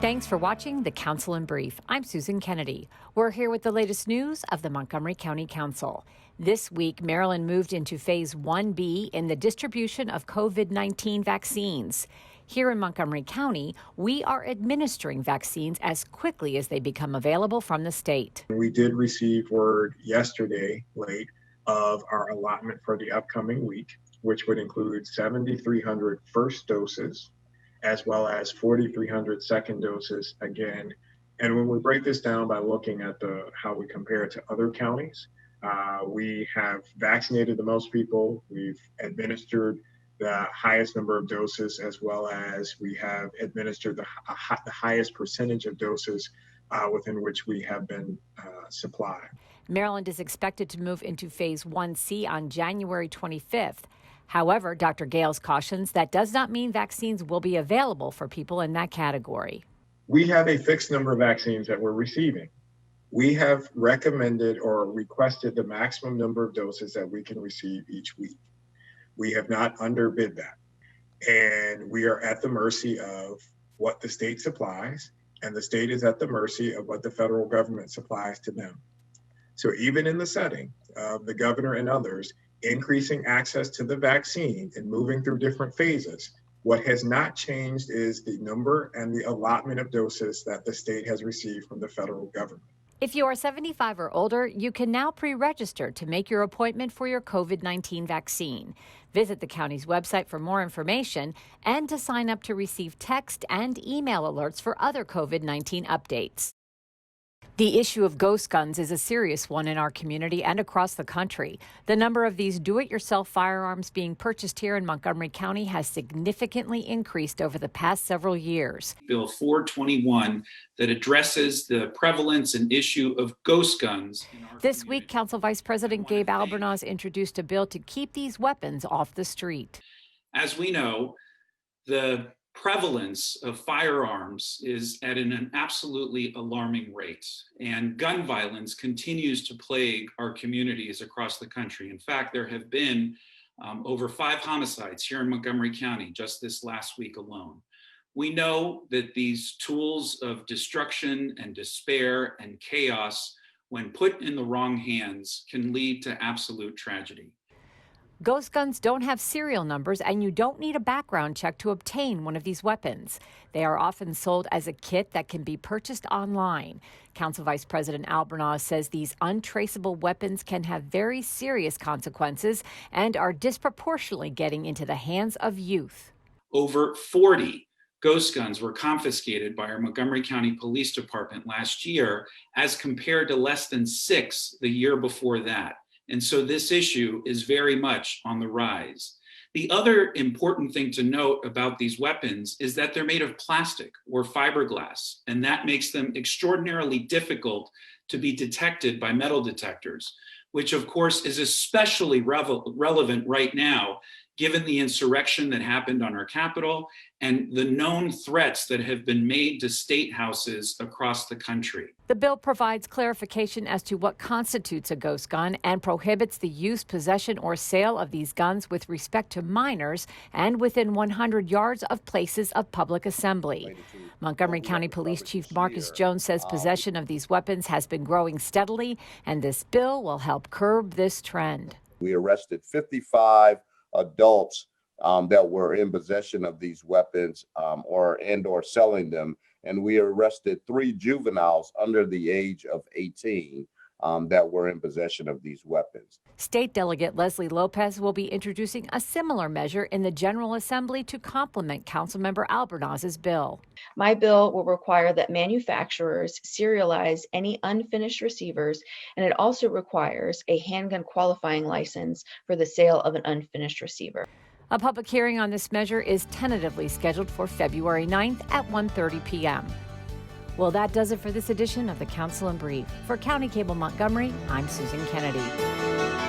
Thanks for watching the Council in Brief. I'm Susan Kenedy. We're here with the latest news of the Montgomery County Council. This week, Maryland moved into Phase 1B in the distribution of COVID-19 vaccines. Here in Montgomery County, we are administering vaccines as quickly as they become available from the state. We did receive word yesterday late of our allotment for the upcoming week, which would include 7,300 first doses, as well as 4,300 second doses again. And when we break this down by looking at how we compare it to other counties, we have vaccinated the most people, we've administered the highest number of doses, as well as we have administered the highest percentage of doses within which we have been supplied. Maryland is expected to move into Phase 1C on January 25th. However, Dr. Gales cautions that does not mean vaccines will be available for people in that category. We have a fixed number of vaccines that we're receiving. We have recommended or requested the maximum number of doses that we can receive each week. We have not underbid that. And we are at the mercy of what the state supplies, and the state is at the mercy of what the federal government supplies to them. So even in the setting of the governor and others increasing access to the vaccine and moving through different phases, what has not changed is the number and the allotment of doses that the state has received from the federal government. If you are 75 or older, you can now pre-register to make your appointment for your COVID-19 vaccine. Visit the county's website for more information and to sign up to receive text and email alerts for other COVID-19 updates. The issue of ghost guns is a serious one in our community and across the country. The number of these do-it-yourself firearms being purchased here in Montgomery County has significantly increased over the past several years. Bill 421 that addresses the prevalence and issue of ghost guns. This week, Council Vice President Gabe Albornoz introduced a bill to keep these weapons off the street. As we know, the prevalence of firearms is at an absolutely alarming rate, and gun violence continues to plague our communities across the country. In fact, there have been over 5 homicides here in Montgomery County just this last week alone. We know that these tools of destruction and despair and chaos, when put in the wrong hands, can lead to absolute tragedy. Ghost guns don't have serial numbers, and you don't need a background check to obtain one of these weapons. They are often sold as a kit that can be purchased online. Council Vice President Albornoz says these untraceable weapons can have very serious consequences and are disproportionately getting into the hands of youth. Over 40 ghost guns were confiscated by our Montgomery County Police Department last year, as compared to less than 6 the year before that. And so this issue is very much on the rise. The other important thing to note about these weapons is that they're made of plastic or fiberglass, and that makes them extraordinarily difficult to be detected by metal detectors, which of course is especially relevant right now, given the insurrection that happened on our Capitol and the known threats that have been made to state houses across the country. The bill provides clarification as to what constitutes a ghost gun and prohibits the use, possession, or sale of these guns with respect to minors and within 100 yards of places of public assembly. Montgomery County Police Chief Marcus Jones says possession of these weapons has been growing steadily, and this bill will help curb this trend. We arrested 55 adults that were in possession of these weapons or selling them. And we arrested 3 juveniles under the age of 18 that were in possession of these weapons. State Delegate Leslie Lopez will be introducing a similar measure in the General Assembly to complement Councilmember Albornoz's bill. My bill will require that manufacturers serialize any unfinished receivers, and it also requires a handgun qualifying license for the sale of an unfinished receiver. A public hearing on this measure is tentatively scheduled for February 9th at 1:30 p.m. Well, that does it for this edition of the Council in Brief. For County Cable Montgomery, I'm Susan Kenedy.